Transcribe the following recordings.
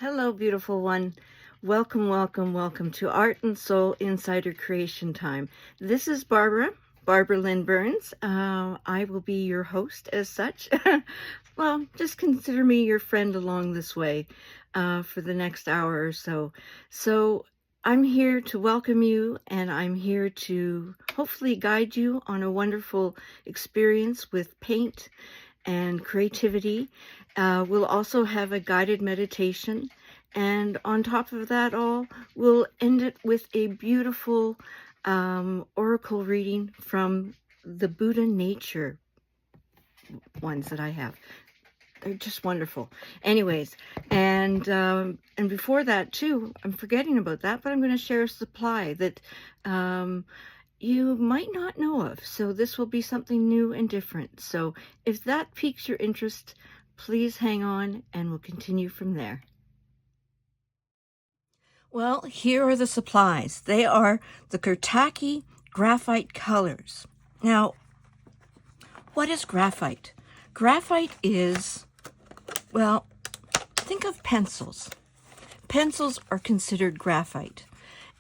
Hello, beautiful one. Welcome, welcome, welcome to Art and Soul Insider Creation Time. This is Barbara Lynn Burns. I will be your host as such. Well, just consider me your friend along this way for the next hour or so. So I'm here to welcome you, and I'm here to hopefully guide you on a wonderful experience with paint and creativity. We'll also have a guided meditation, and on top of that all, we'll end it with a beautiful oracle reading from the Buddha nature ones that I have. They're just wonderful. Anyways, and before that too, I'm forgetting about that, but I'm going to share a supply that you might not know of. So this will be something new and different. So if that piques your interest, please hang on and we'll continue from there. Well, here are the supplies. They are the Kuretake Graphite Colors. Now, what is graphite? Graphite is, well, think of pencils. Pencils are considered graphite.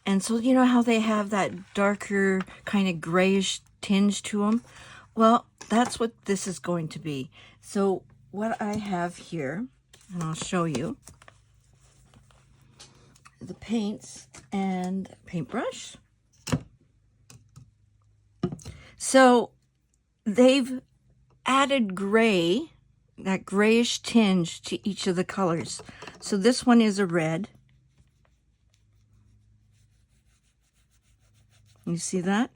And so you know how they have that darker kind of grayish tinge to them? Well, that's what this is going to be. So what I have here, and I'll show you, the paints and paintbrush. So they've added gray, that grayish tinge to each of the colors. So this one is a red. You see that?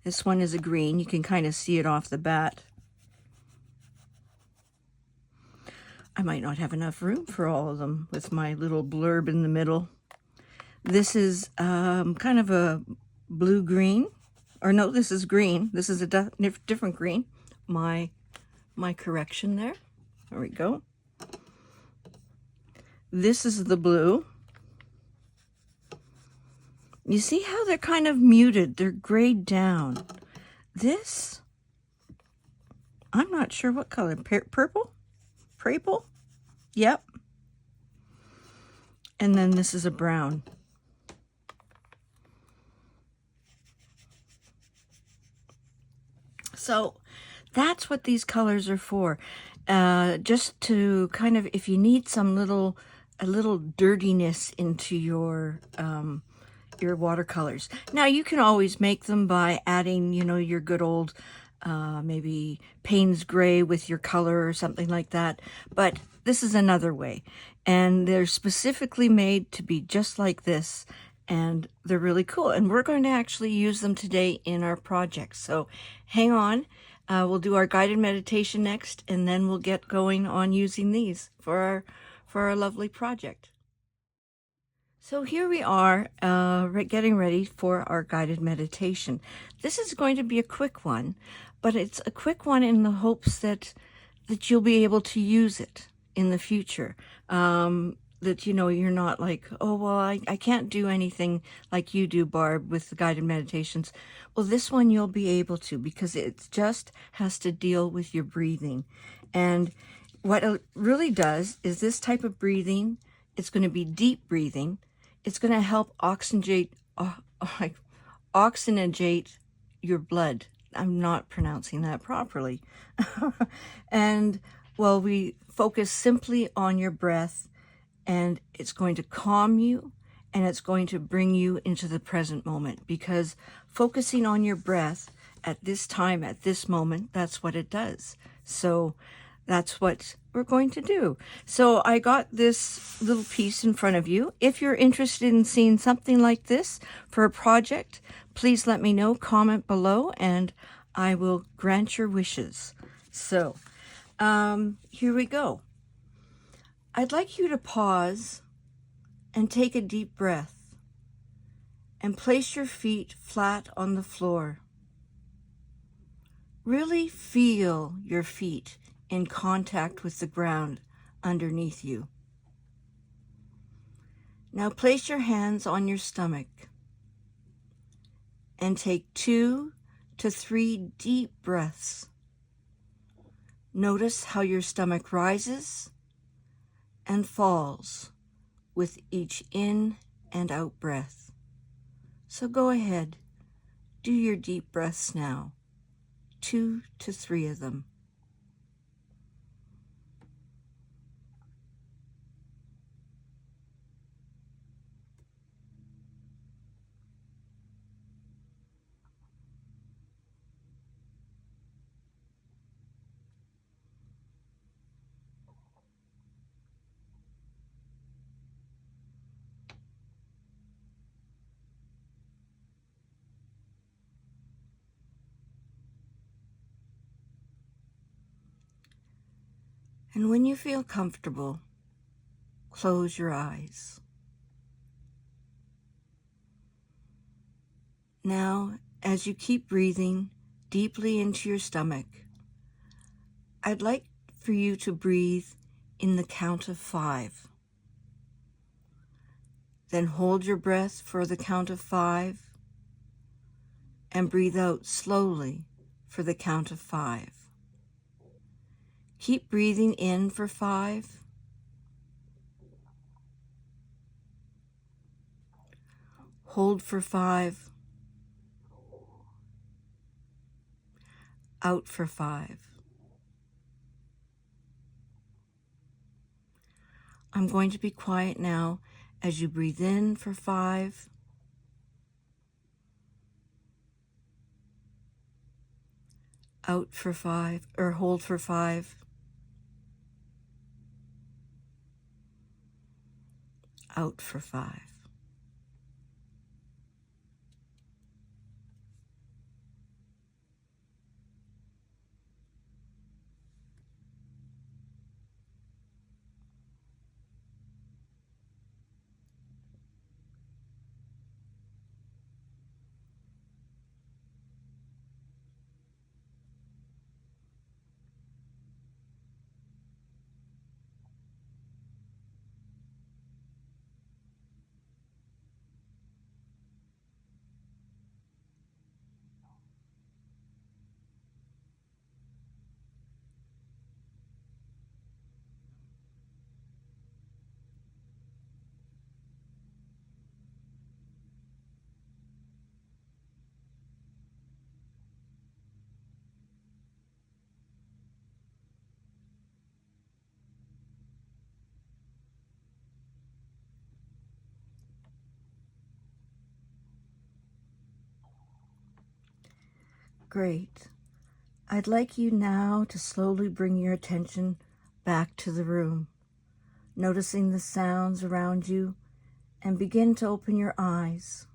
This one is a green. You can kind of see it off the bat. I might not have enough room for all of them with my little blurb in the middle. This is kind of a blue-green. Or no, this is green. This is a different green. My correction there. There we go. This is the blue. You see how they're kind of muted? They're grayed down. This, I'm not sure what color. Purple? Purple? Yep. And then this is a brown. So that's what these colors are for. Just to kind of, if you need some a little dirtiness into your watercolors. Now you can always make them by adding, you know, your good old maybe Payne's gray with your color or something like that. But this is another way, and they're specifically made to be just like this, and they're really cool. And we're going to actually use them today in our project. So hang on. We'll do our guided meditation next, and then we'll get going on using these for our lovely project. So here we are getting ready for our guided meditation. This is going to be a quick one, but it's a quick one in the hopes that you'll be able to use it in the future. That, you know, you're not like, oh, well, I can't do anything like you do, Barb, with the guided meditations. Well, this one you'll be able to, because it just has to deal with your breathing. And what it really does is this type of breathing, it's going to be deep breathing. It's going to help oxygenate your blood. I'm not pronouncing that properly. And, well, we focus simply on your breath, and it's going to calm you, and it's going to bring you into the present moment, because focusing on your breath at this time, at this moment, that's what it does. So that's what we're going to do. So I got this little piece in front of you. If you're interested in seeing something like this for a project, please let me know, comment below, and I will grant your wishes. So here we go. I'd like you to pause and take a deep breath and place your feet flat on the floor. Really feel your feet in contact with the ground underneath you. Now place your hands on your stomach and take 2 to 3 deep breaths. Notice how your stomach rises and falls with each in and out breath. So go ahead, do your deep breaths now, 2 to 3 of them. And when you feel comfortable, close your eyes. Now, as you keep breathing deeply into your stomach, I'd like for you to breathe in the count of 5. Then hold your breath for the count of 5 and breathe out slowly for the count of 5. Keep breathing in for 5. Hold for 5. Out for 5. I'm going to be quiet now as you breathe in for 5. Out for 5, or hold for 5. Out for 5. Great. I'd like you now to slowly bring your attention back to the room, noticing the sounds around you, and begin to open your eyes.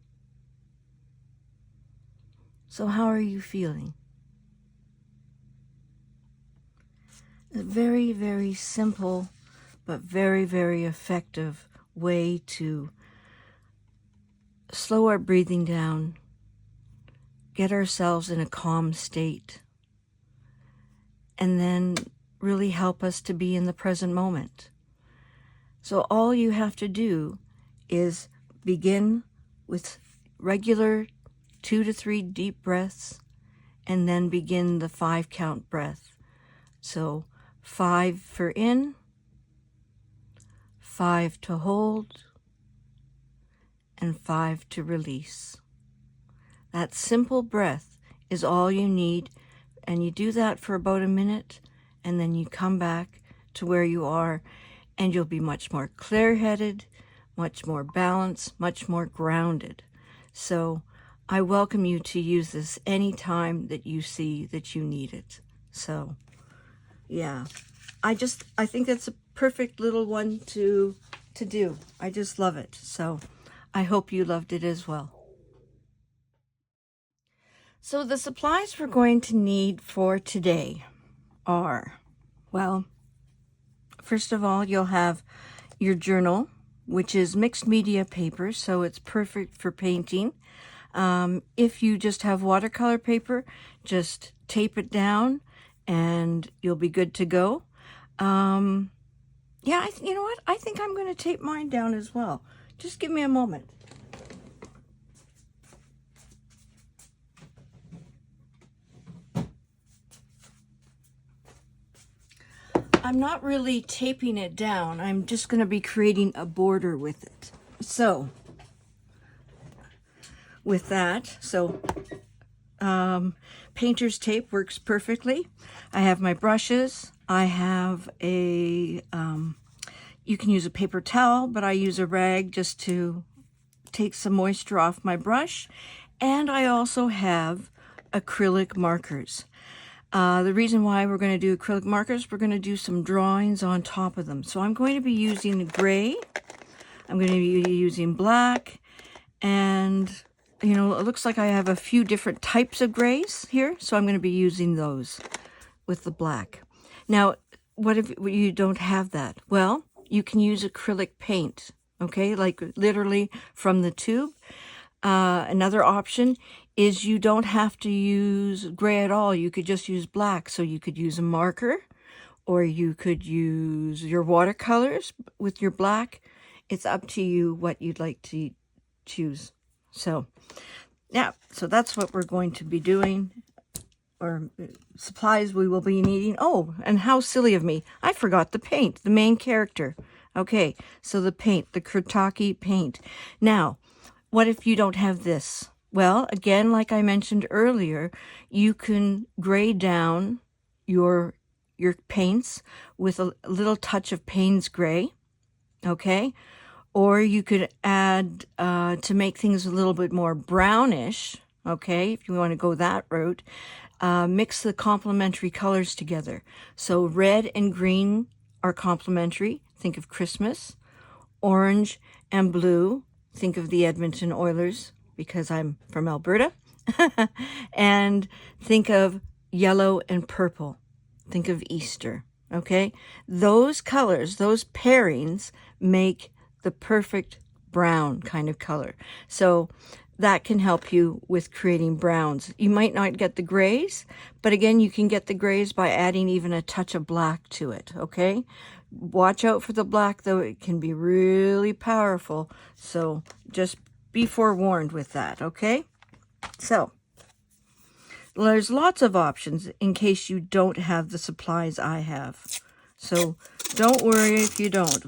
So how are you feeling? A very, very simple, but very, very effective way to slow our breathing down, get ourselves in a calm state, and then really help us to be in the present moment. So all you have to do is begin with regular 2 to 3 deep breaths, and then begin the 5 count breath. So 5 for in, 5 to hold, and 5 to release. That simple breath is all you need, and you do that for about a minute, and then you come back to where you are, and you'll be much more clear-headed, much more balanced, much more grounded. So I welcome you to use this anytime that you see that you need it. So yeah, I think it's a perfect little one to do. I just love it. So I hope you loved it as well. So the supplies we're going to need for today are, well, first of all, you'll have your journal, which is mixed media paper, so it's perfect for painting. If you just have watercolor paper, just tape it down and you'll be good to go. Yeah, you know what? I think I'm going to tape mine down as well. Just give me a moment. I'm not really taping it down. I'm just going to be creating a border with it. So with that, painter's tape works perfectly. I have my brushes. I have a, you can use a paper towel, but I use a rag just to take some moisture off my brush. And I also have acrylic markers. The reason why we're going to do acrylic markers, we're going to do some drawings on top of them. So I'm going to be using gray, I'm going to be using black, and you know, it looks like I have a few different types of grays here, so I'm going to be using those with the black. Now, what if you don't have that? Well, you can use acrylic paint, okay, like literally from the tube. Another option is you don't have to use gray at all. You could just use black. So you could use a marker, or you could use your watercolors with your black. It's up to you what you'd like to choose. So yeah, so that's what we're going to be doing, or supplies we will be needing. Oh, and how silly of me. I forgot the paint, the main character. Okay, so the paint, the Kuretake paint. Now, what if you don't have this? Well, again, like I mentioned earlier, you can gray down your paints with a little touch of Payne's gray, okay? Or you could add, to make things a little bit more brownish, okay, if you want to go that route, mix the complementary colors together. So red and green are complementary. Think of Christmas. Orange and blue. Think of the Edmonton Oilers, because I'm from Alberta. And think of yellow and purple. Think of Easter, okay? Those colors, those pairings make the perfect brown kind of color. So that can help you with creating browns. You might not get the grays, but again, you can get the grays by adding even a touch of black to it, okay? Watch out for the black, though. It can be really powerful. So just be forewarned with that, okay? So there's lots of options in case you don't have the supplies I have. So don't worry if you don't.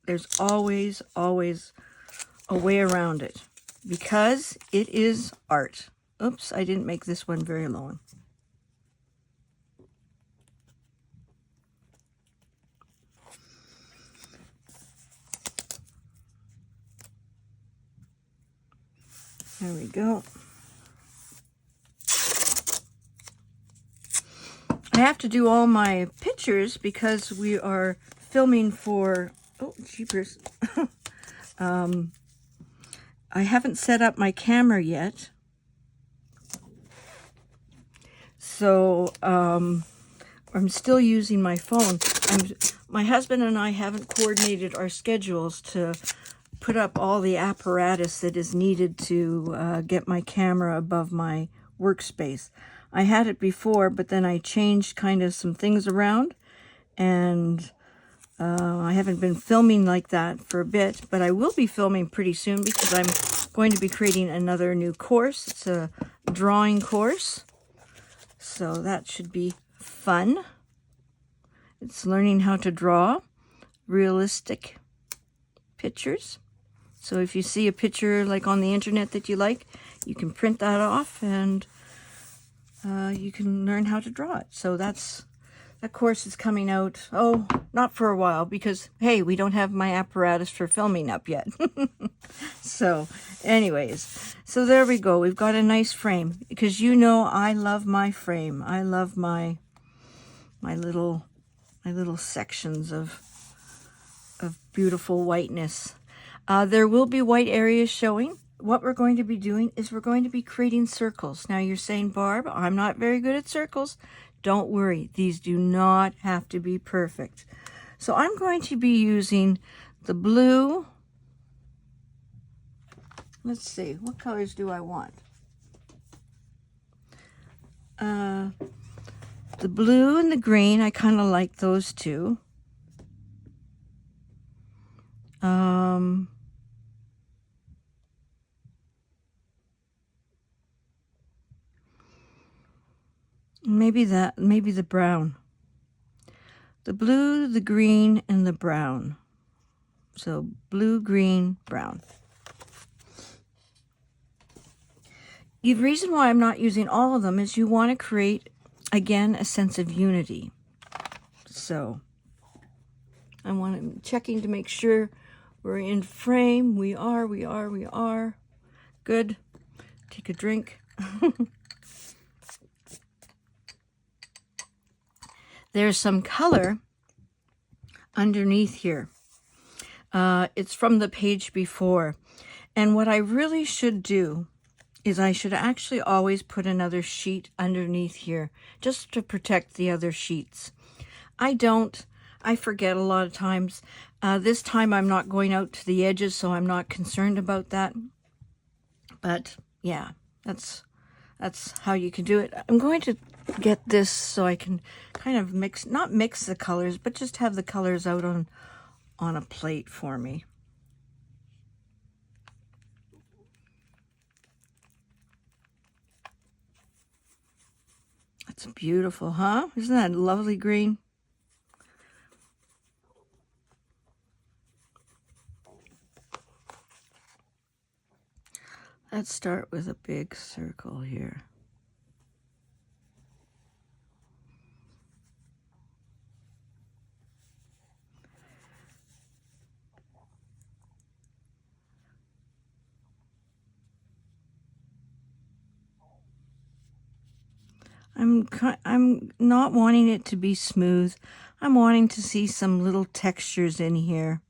There's always a way around it, because it is art. Oops, I didn't make this one very long. There we go. I have to do all my pictures because we are filming for, oh, jeepers. I haven't set up my camera yet. So I'm still using my phone. My husband and I haven't coordinated our schedules to put up all the apparatus that is needed to get my camera above my workspace. I had it before, but then I changed kind of some things around, and I haven't been filming like that for a bit, but I will be filming pretty soon because I'm going to be creating another new course. It's a drawing course, so that should be fun. It's learning how to draw realistic pictures. So if you see a picture like on the internet that you like, you can print that off and you can learn how to draw it. So that course is coming out, oh, not for a while, because, hey, we don't have my apparatus for filming up yet. So anyways, so there we go. We've got a nice frame, because you know I love my frame. I love my little sections of beautiful whiteness. There will be white areas showing. What we're going to be doing is we're going to be creating circles. Now you're saying, Barb, I'm not very good at circles. Don't worry, these do not have to be perfect. So I'm going to be using the blue. Let's see, what colors do I want? The blue and the green, I kind of like those two. Maybe the brown. the blue, the green, and the brown. So blue, green, brown. The reason why I'm not using all of them is you want to create, again, a sense of unity. So I'm checking to make sure we're in frame. We are. Good. Take a drink. There's some color underneath here. It's from the page before. And what I really should do is I should actually always put another sheet underneath here just to protect the other sheets. I don't. I forget a lot of times. This time I'm not going out to the edges, so I'm not concerned about that. But yeah, that's how you can do it. I'm going to get this so I can kind of not mix the colors, but just have the colors out on a plate for me. That's beautiful, huh? Isn't that lovely green? Let's start with a big circle here. I'm not wanting it to be smooth. I'm wanting to see some little textures in here.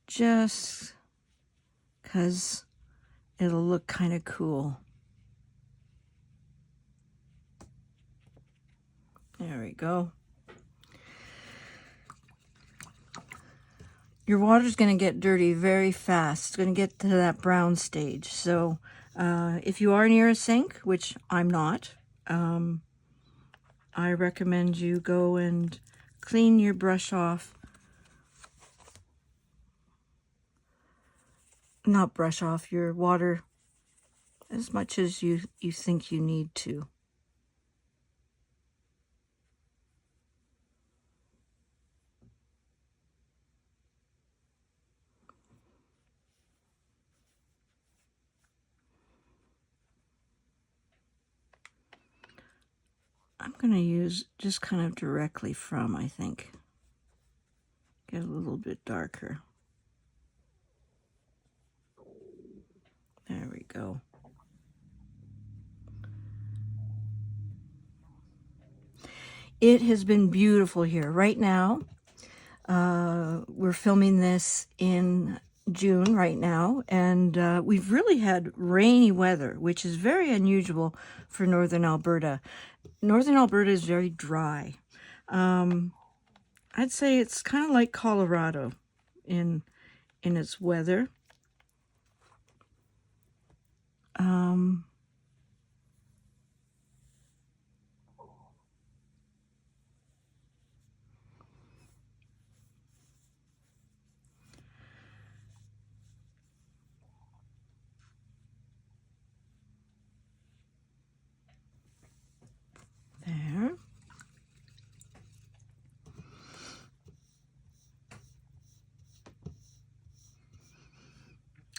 Just because it'll look kind of cool. There we go. Your water's going to get dirty very fast. It's going to get to that brown stage. So if you are near a sink, which I'm not, I recommend you go and clean your brush off. Not brush off your water as much as you think you need to. I'm going to use just kind of directly from, I think. Get a little bit darker. There we go. It has been beautiful here. Right now, we're filming this in June right now, and we've really had rainy weather, which is very unusual for Northern Alberta. Northern Alberta is very dry. I'd say it's kind of like Colorado in its weather. There.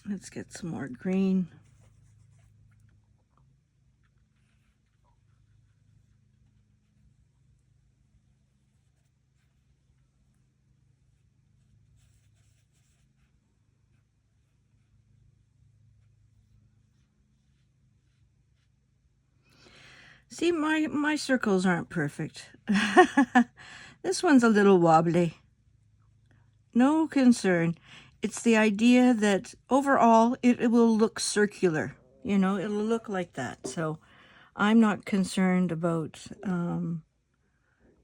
Let's get some more green. See, my circles aren't perfect. This one's a little wobbly. No concern. It's the idea that overall it will look circular. You know, it'll look like that. So I'm not concerned about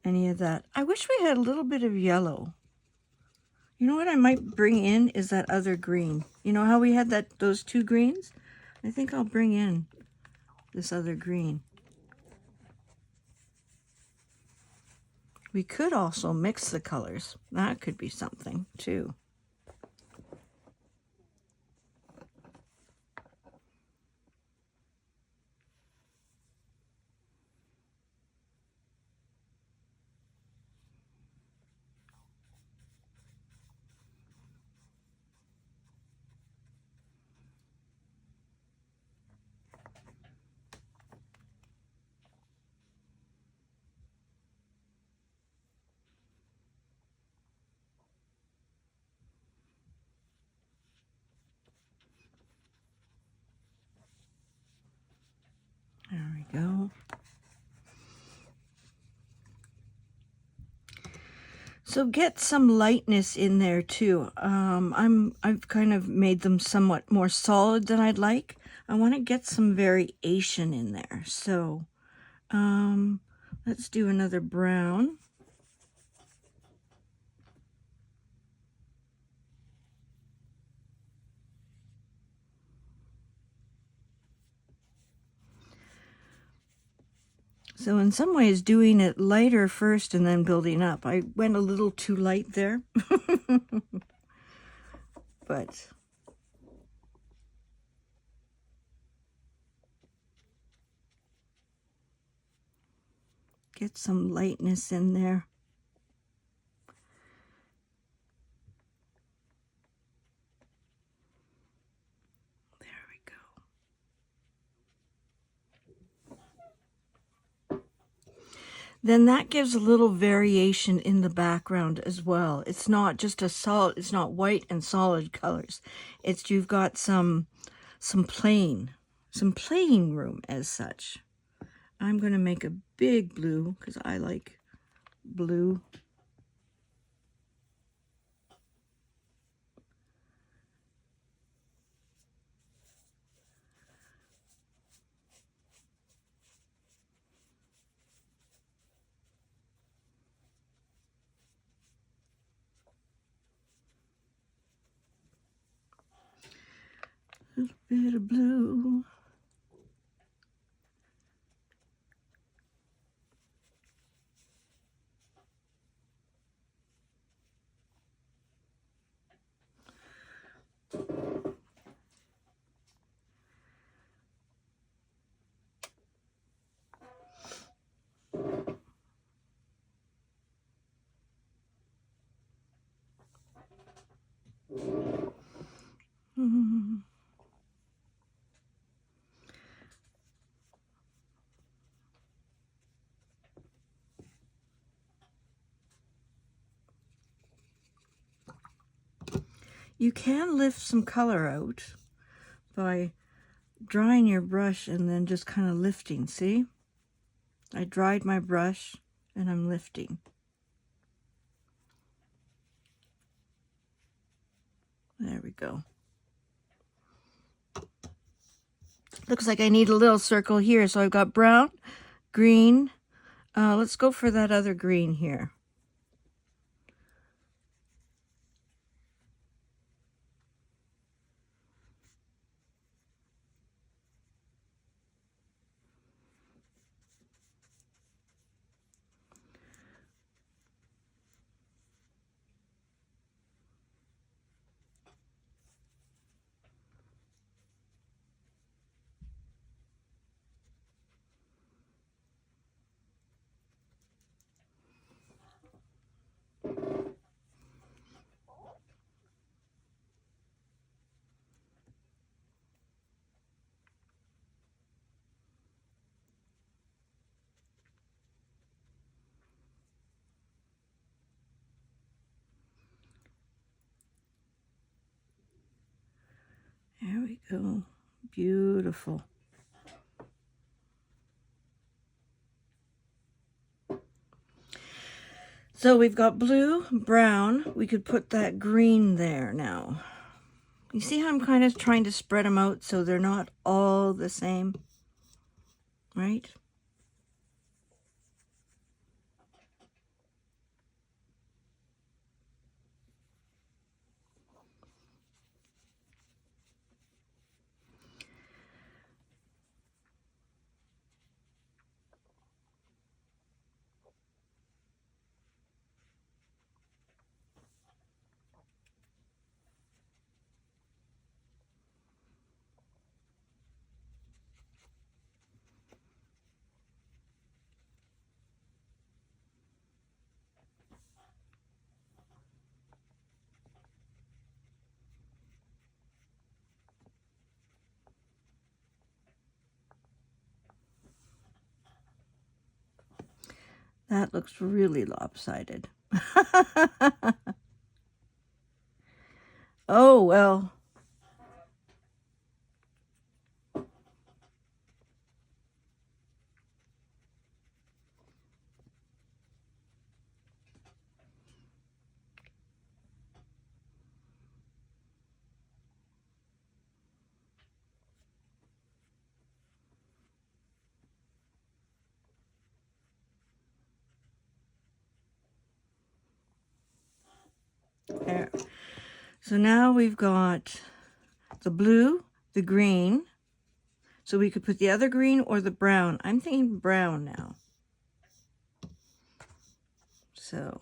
any of that. I wish we had a little bit of yellow. You know what I might bring in is that other green. You know how we had those two greens? I think I'll bring in this other green. We could also mix the colors. That could be something too. So get some lightness in there too. I've kind of made them somewhat more solid than I'd like. I want to get some variation in there. So let's do another brown. So in some ways, doing it lighter first and then building up. I went a little too light there. But get some lightness in there. There we go. Then that gives a little variation in the background as well. It's not just a solid, it's not white and solid colors. It's, you've got some playing room as such. I'm going to make a big blue because I like blue. A little bit of blue. You can lift some color out by drying your brush and then just kind of lifting. See? I dried my brush and I'm lifting. There we go. Looks like I need a little circle here. So I've got brown, green. Let's go for that other green here. There we go. Beautiful. So we've got blue, brown. We could put that green there now. You see how I'm kind of trying to spread them out so they're not all the same, right? That looks really lopsided. Oh, well. So now we've got the blue, the green. So we could put the other green or the brown. I'm thinking brown now. So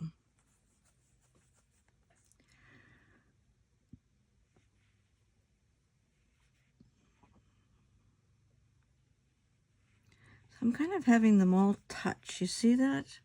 I'm kind of having them all touch. You see that?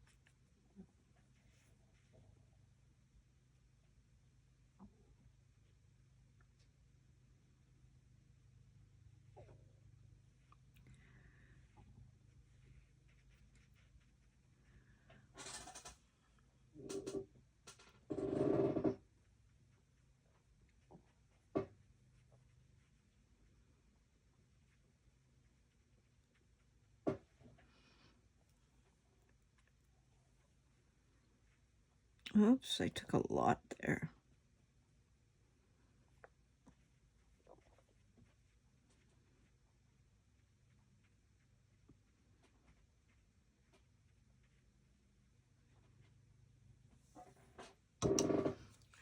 Oops, I took a lot there.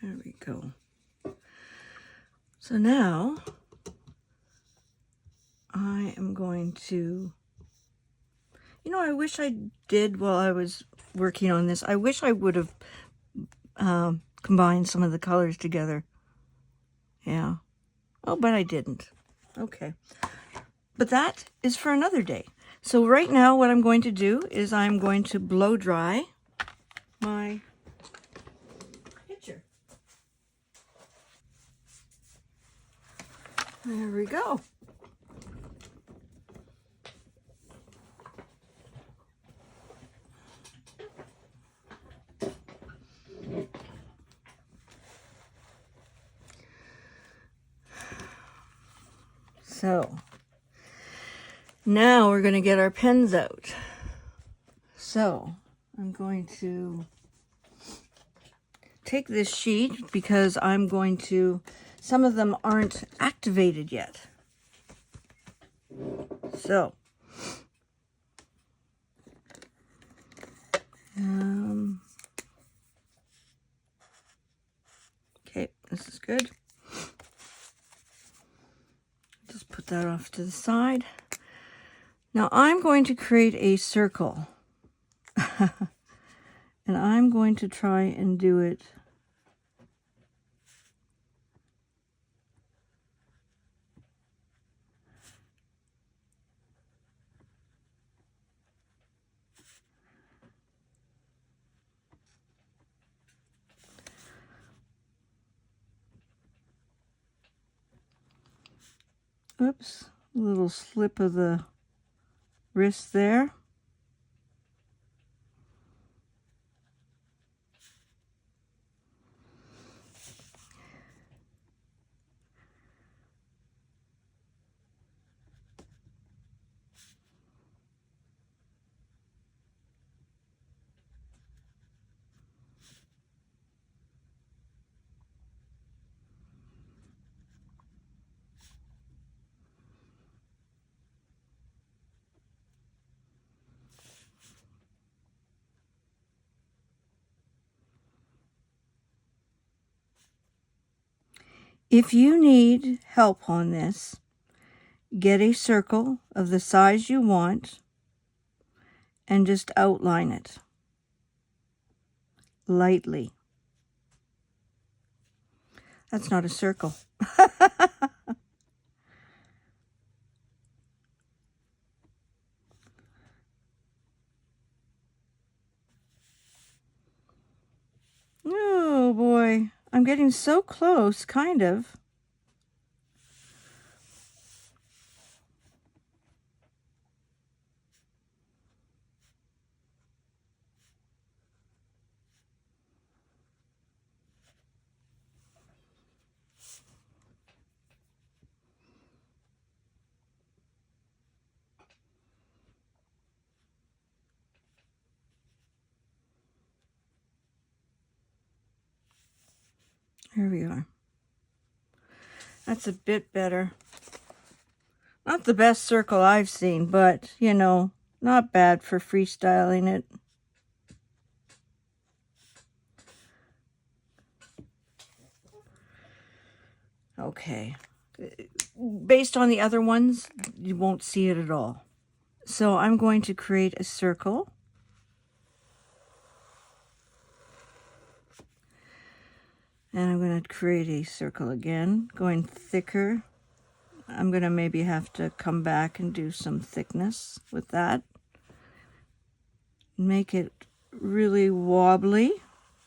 There we go. So now I am going to, I wish I did while I was working on this. I wish I would have combined some of the colors together. Yeah. Oh, but I didn't. Okay. But that is for another day. So right now what I'm going to do is I'm going to blow dry my picture. There we go. So now we're going to get our pens out. So I'm going to take this sheet because I'm going to, some of them aren't activated yet. So okay, this is good. Just put that off to the side. Now I'm going to create a circle. And I'm going to try and do it oops, a little slip of the wrist there. If you need help on this, get a circle of the size you want and just outline it lightly. That's not a circle. Oh boy, I'm getting so close, kind of. Here we are. That's a bit better. Not the best circle I've seen, but, not bad for freestyling it. Okay. Based on the other ones, you won't see it at all. So I'm going to create a circle. And I'm going to create a circle again, going thicker. I'm going to maybe have to come back and do some thickness with that. Make it really wobbly.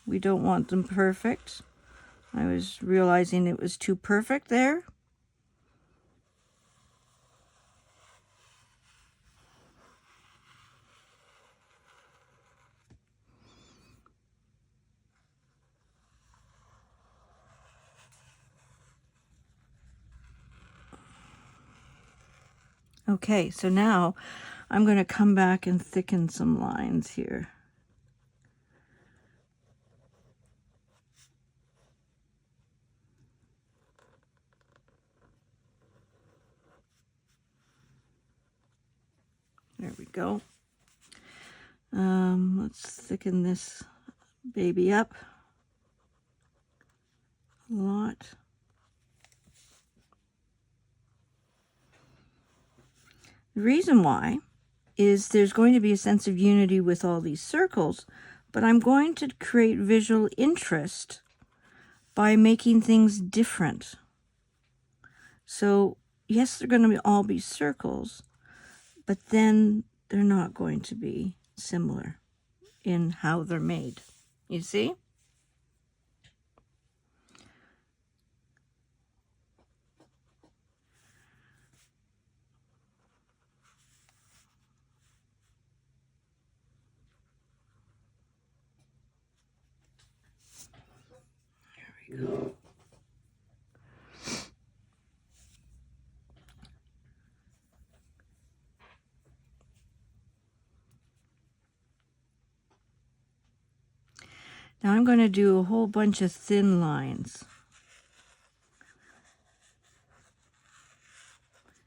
We don't want them perfect. I was realizing it was too perfect there. Okay, so now I'm going to come back and thicken some lines here. There we go. Let's thicken this baby up a lot. The reason why is there's going to be a sense of unity with all these circles, but I'm going to create visual interest by making things different. So yes, they're going to all be circles, but then they're not going to be similar in how they're made. You see? There we go. Now I'm going to do a whole bunch of thin lines.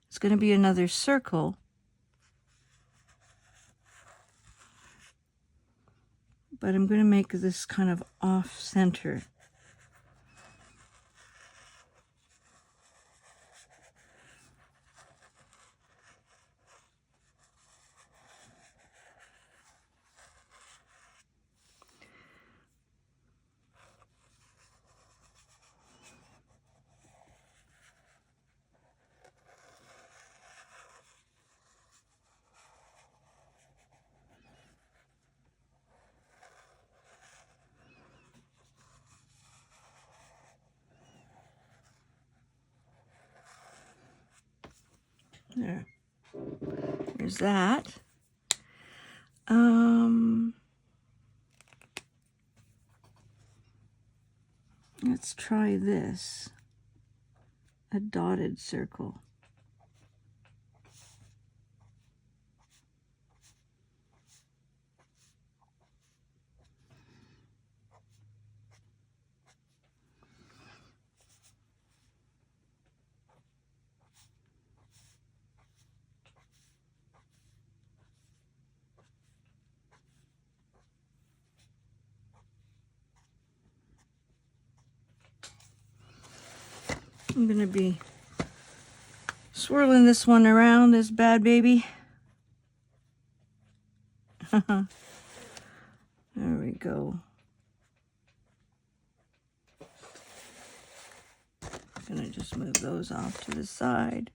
It's going to be another circle, but I'm going to make this kind of off center. There. There's that. Let's try this. A dotted circle. I'm going to be swirling this one around, this bad baby. There we go. I'm going to just move those off to the side.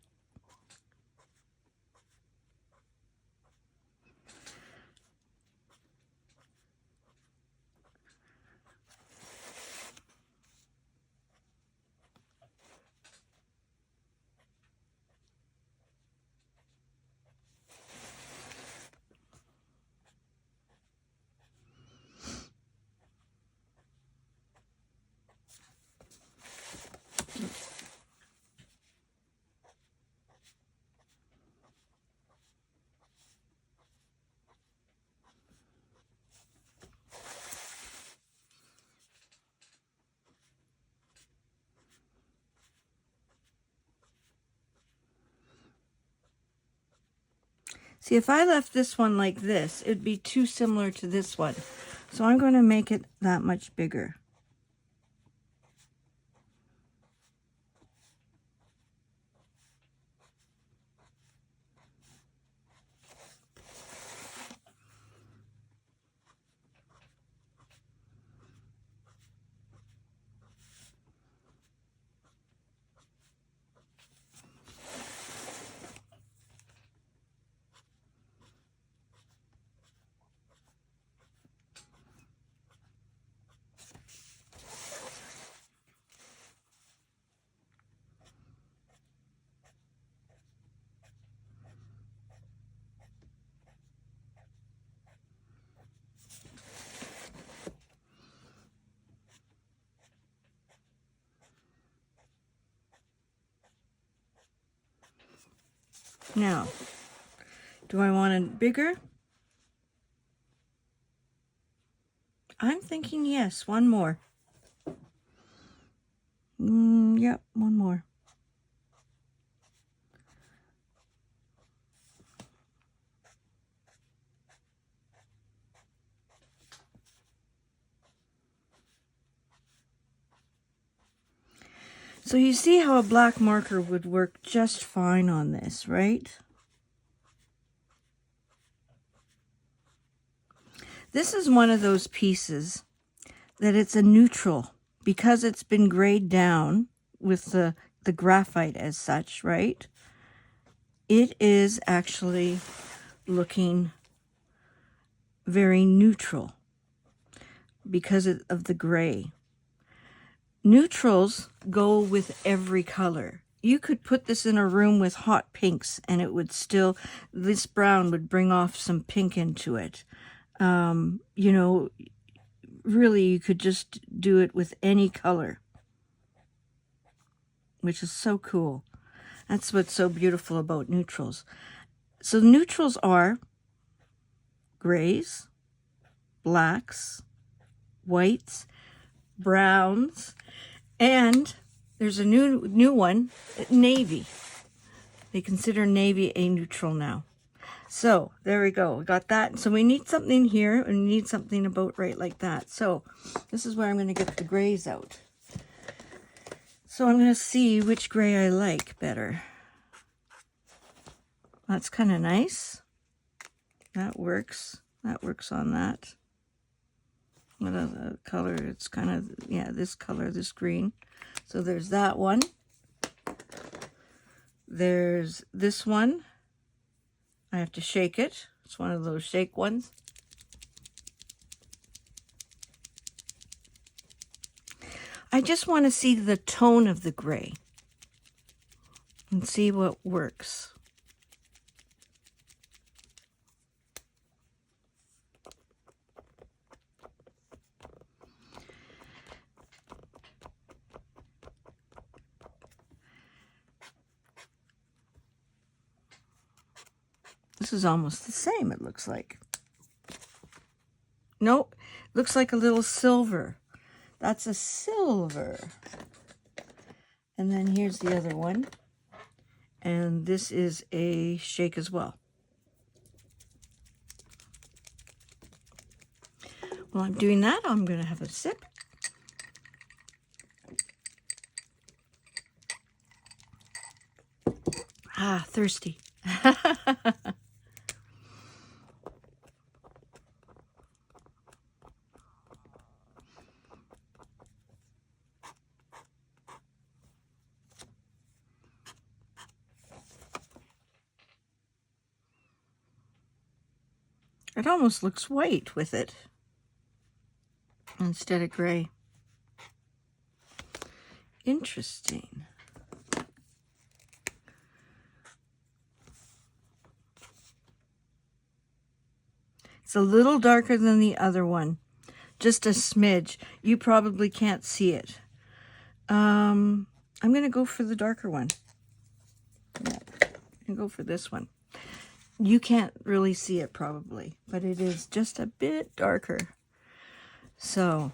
See, if I left this one like this, it'd be too similar to this one. So I'm going to make it that much bigger. Now, do I want it bigger? I'm thinking yes, one more. Yep, one more. So you see how a black marker would work just fine on this, right? This is one of those pieces that it's a neutral because it's been grayed down with the graphite as such, right? It is actually looking very neutral because of the gray. Neutrals go with every color. You could put this in a room with hot pinks and it would still, this brown would bring off some pink into it. You know, really you could just do it with any color, which is so cool. That's what's so beautiful about neutrals. So neutrals are grays, blacks, whites, browns, and there's a new one, navy. They consider navy a neutral now. So there we go. We got that. So we need something here, and we need something about right like that. So this is where I'm going to get the grays out. So I'm going to see which gray I like better. That's kind of nice. That works. That works on that. What other color? It's kind of, yeah, this color, this green. So there's that one. There's this one. I have to shake it. It's one of those shake ones. I just want to see the tone of the gray and see what works. This is almost the same, it looks like. Nope, looks like a little silver. That's a silver. And then here's the other one. And this is a shake as well. While I'm doing that, I'm going to have a sip. Ah, thirsty. It almost looks white with it instead of gray. Interesting. It's a little darker than the other one, just a smidge. You probably can't see it. I'm going to go for the darker one. Yeah, I'm going to go for this one. You can't really see it probably, but it is just a bit darker. So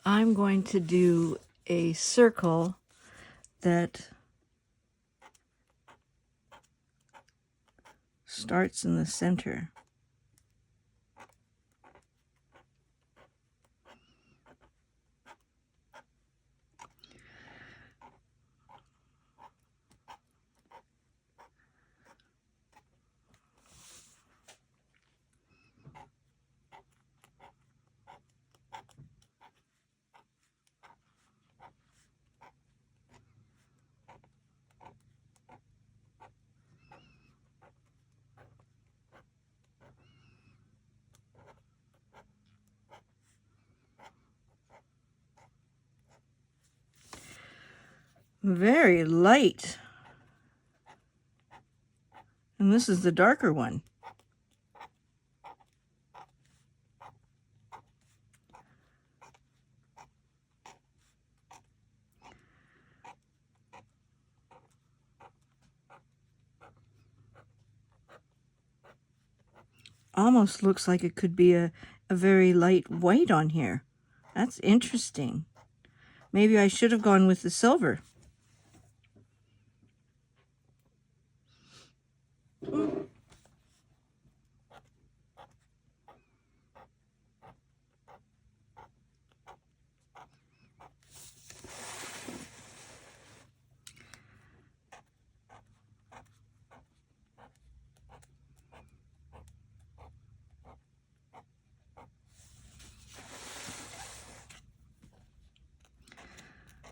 I'm going to do a circle that starts in the center. Very light. And this is the darker one. almost looks like it could be a very light white on here. That's interesting. Maybe I should have gone with the silver.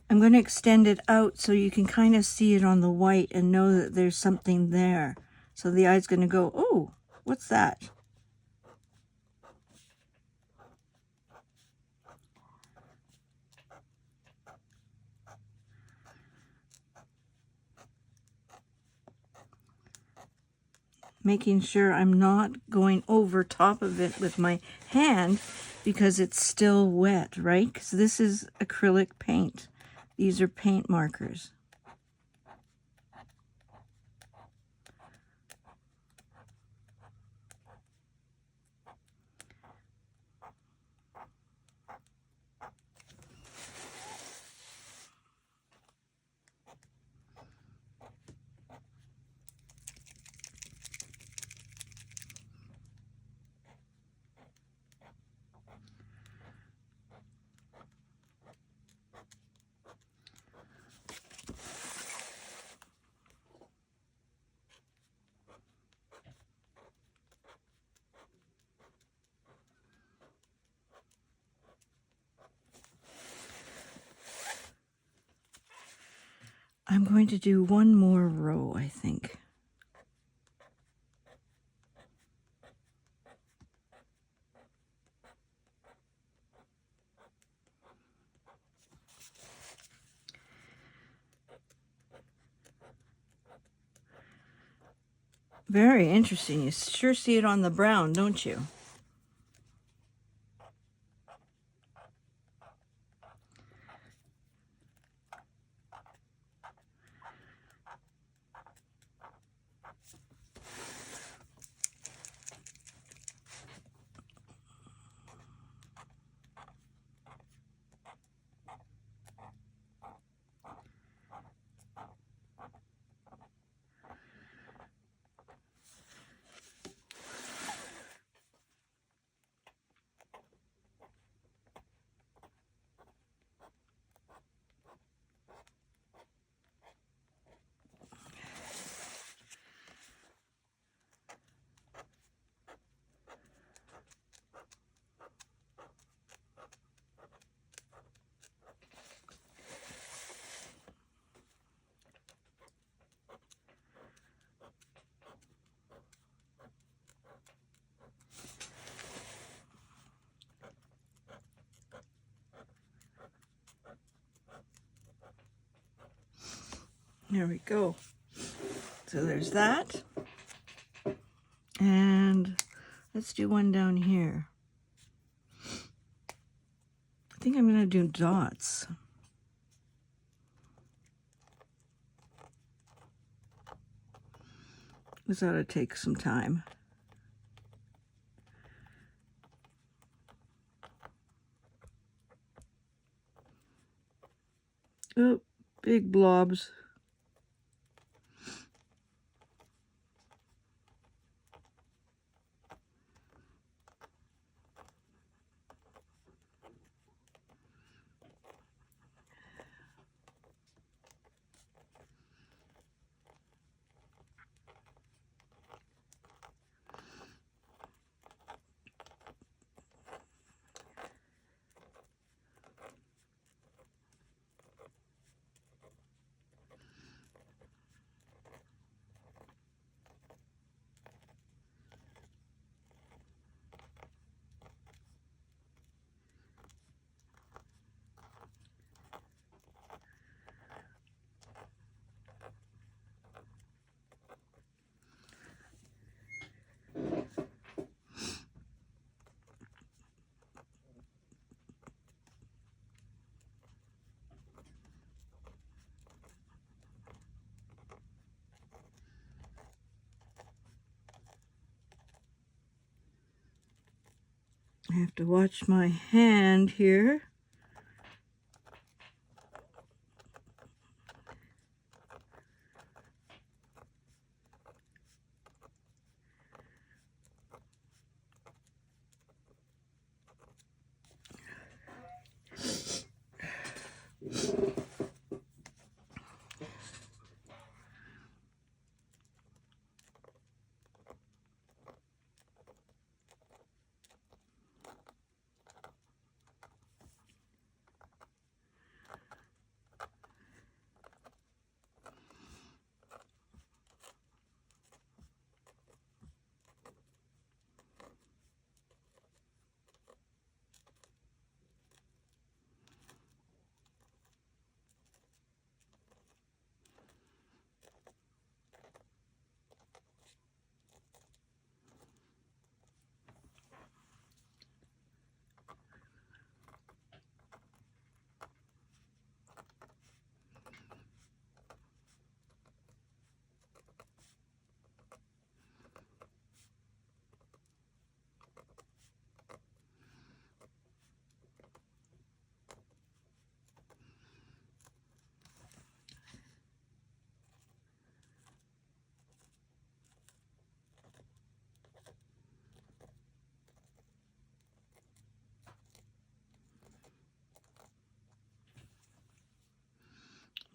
I'm going to extend it out so you can kind of see it on the white and know that there's something there. So the eye's going to go, oh, what's that? Making sure I'm not going over top of it with my hand because it's still wet, right? Because this is acrylic paint. These are paint markers. I'm going to do one more row, I think. Very interesting. You sure see it on the brown, don't you? There we go. So there's that. And let's do one down here. I think I'm going to do dots. This ought to take some time. Oh, big blobs. I have to watch my hand here.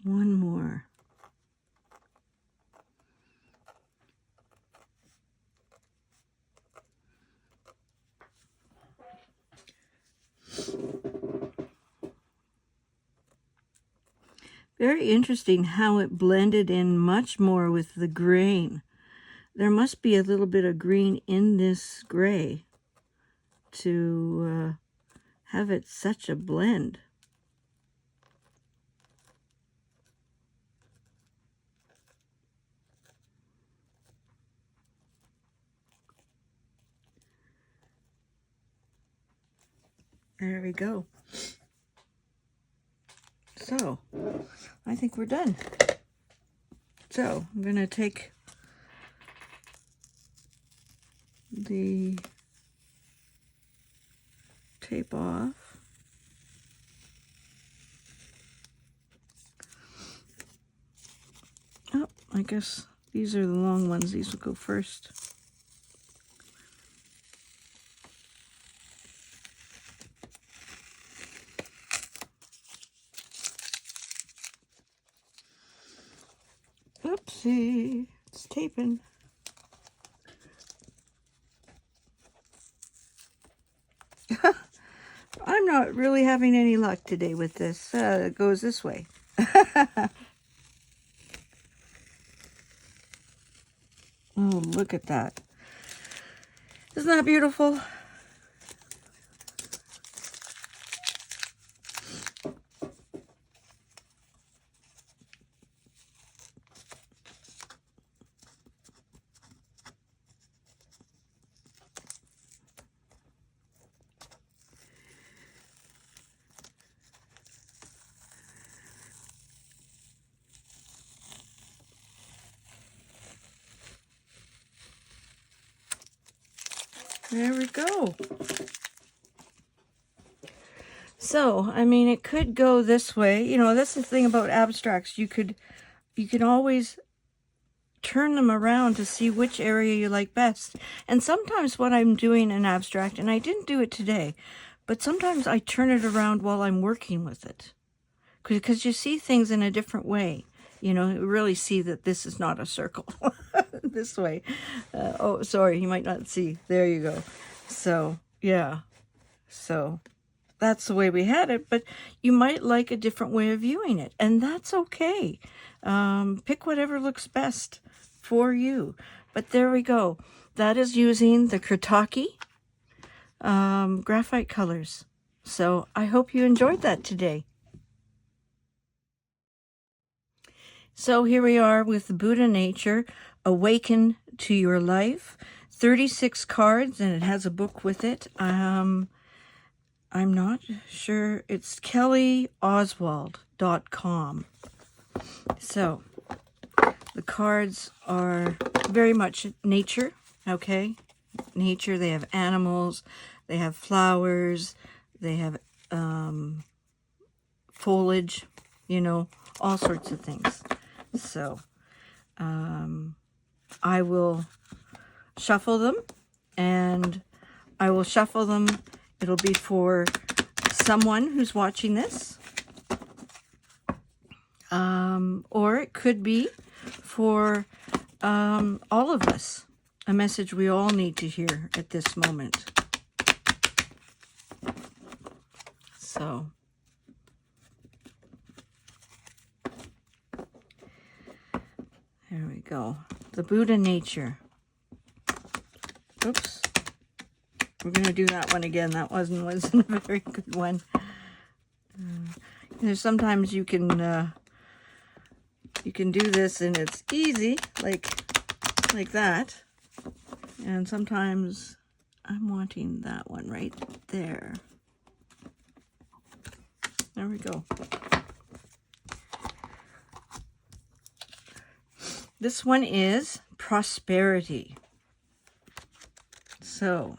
One more. Very interesting how it blended in much more with the grain. There must be a little bit of green in this gray to have it such a blend. There we go. So, I think we're done. So, I'm going to take the tape off. Oh, I guess these are the long ones. These will go first. Oopsie, it's taping. I'm not really having any luck today with this. It goes this way. Oh, look at that. Isn't that beautiful? There we go. So, I mean, it could go this way. You know, that's the thing about abstracts. You can always turn them around to see which area you like best. And sometimes what I'm doing in abstract, and I didn't do it today, but sometimes I turn it around while I'm working with it. Because you see things in a different way. You know, you really see that this is not a circle. This way. Oh, sorry, you might not see. There you go. So, yeah. So, that's the way we had it. But you might like a different way of viewing it. And that's okay. Pick whatever looks best for you. But there we go. That is using the Kuretake Graphite Colors. So, I hope you enjoyed that today. So here we are with the Buddha Nature, Awaken to Your Life. 36 cards, and it has a book with it. I'm not sure. It's kellyoswald.com. So the cards are very much nature, okay? Nature, they have animals, They have flowers, they have foliage, you know, all sorts of things. So I will shuffle them, and I will shuffle them. It'll be for someone who's watching this, or it could be for all of us, a message we all need to hear at this moment. So there we go. The Buddha nature. Oops. We're going to do that one again. That wasn't a very good one. There's sometimes you can do this and it's easy, like that. And sometimes I'm wanting that one right there. There we go. This one is prosperity. So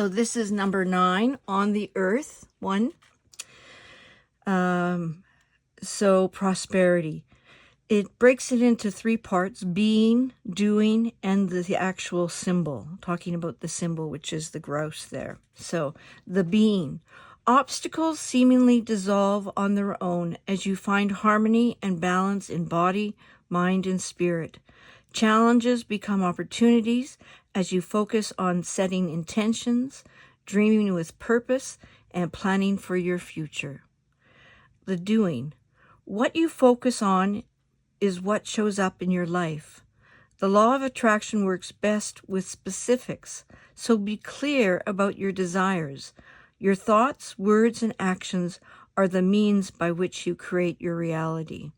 this is number 9 on the earth one. So prosperity. It breaks it into 3 parts: being, doing, and the actual symbol. Talking about the symbol, which is the grouse there. So the being. Obstacles seemingly dissolve on their own as you find harmony and balance in body, mind, and spirit. Challenges become opportunities as you focus on setting intentions, dreaming with purpose, and planning for your future. The doing. What you focus on is what shows up in your life. The law of attraction works best with specifics, so be clear about your desires. Your thoughts, words, and actions are the means by which you create your reality.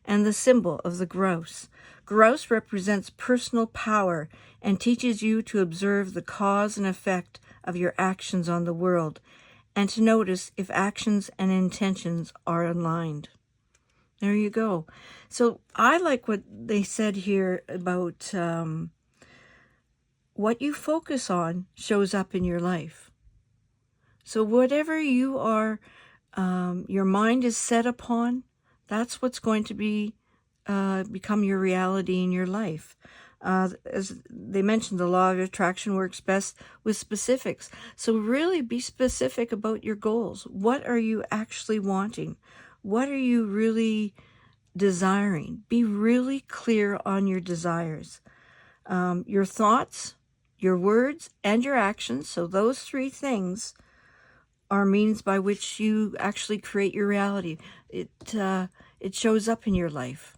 And the symbol of the grouse. Grouse represents personal power and teaches you to observe the cause and effect of your actions on the world, and to notice if actions and intentions are aligned. There you go. So I like what they said here about what you focus on shows up in your life. So whatever you are, your mind is set upon, that's what's going to be become your reality in your life. As they mentioned, the law of attraction works best with specifics. So really be specific about your goals. What are you actually wanting? What are you really desiring? Be really clear on your desires. Your thoughts, your words, and your actions. So those 3 things are means by which you actually create your reality. It shows up in your life.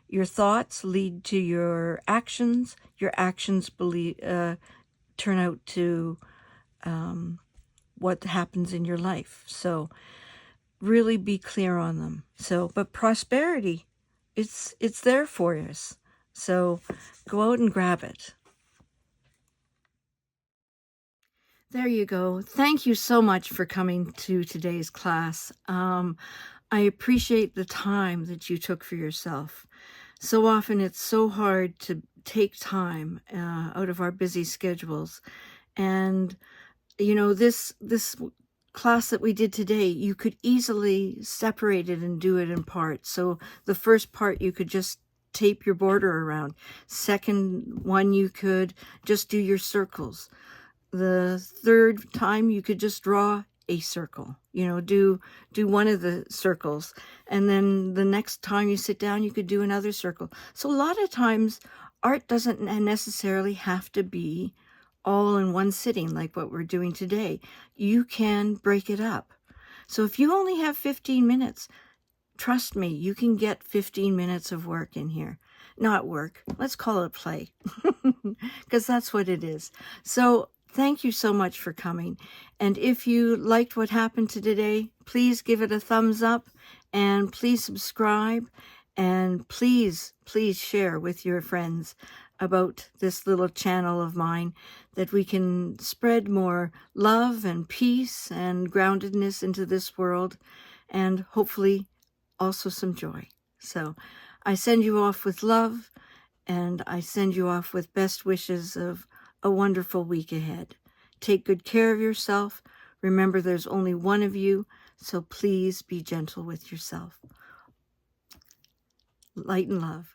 Your thoughts lead to your actions turn out to what happens in your life. So really be clear on them. So, but prosperity, it's there for us. So go out and grab it. There you go. Thank you so much for coming to today's class. I appreciate the time that you took for yourself. So often it's so hard to take time out of our busy schedules. And, you know, this class that we did today, you could easily separate it and do it in parts. So the first part, you could just tape your border around. Second one, you could just do your circles. The third time, you could just draw a circle, you know, do one of the circles. And then the next time you sit down, you could do another circle. So a lot of times art doesn't necessarily have to be all in one sitting like what we're doing today. You can break it up. So if you only have 15 minutes, trust me, you can get 15 minutes of work in here. Not work, let's call it play, because that's what it is. So thank you so much for coming. And if you liked what happened today, please give it a thumbs up, and please subscribe, and please share with your friends about this little channel of mine, that we can spread more love and peace and groundedness into this world, and hopefully also some joy. So I send you off with love, and I send you off with best wishes of a wonderful week ahead. Take good care of yourself. Remember, there's only one of you, so please be gentle with yourself. Light and love.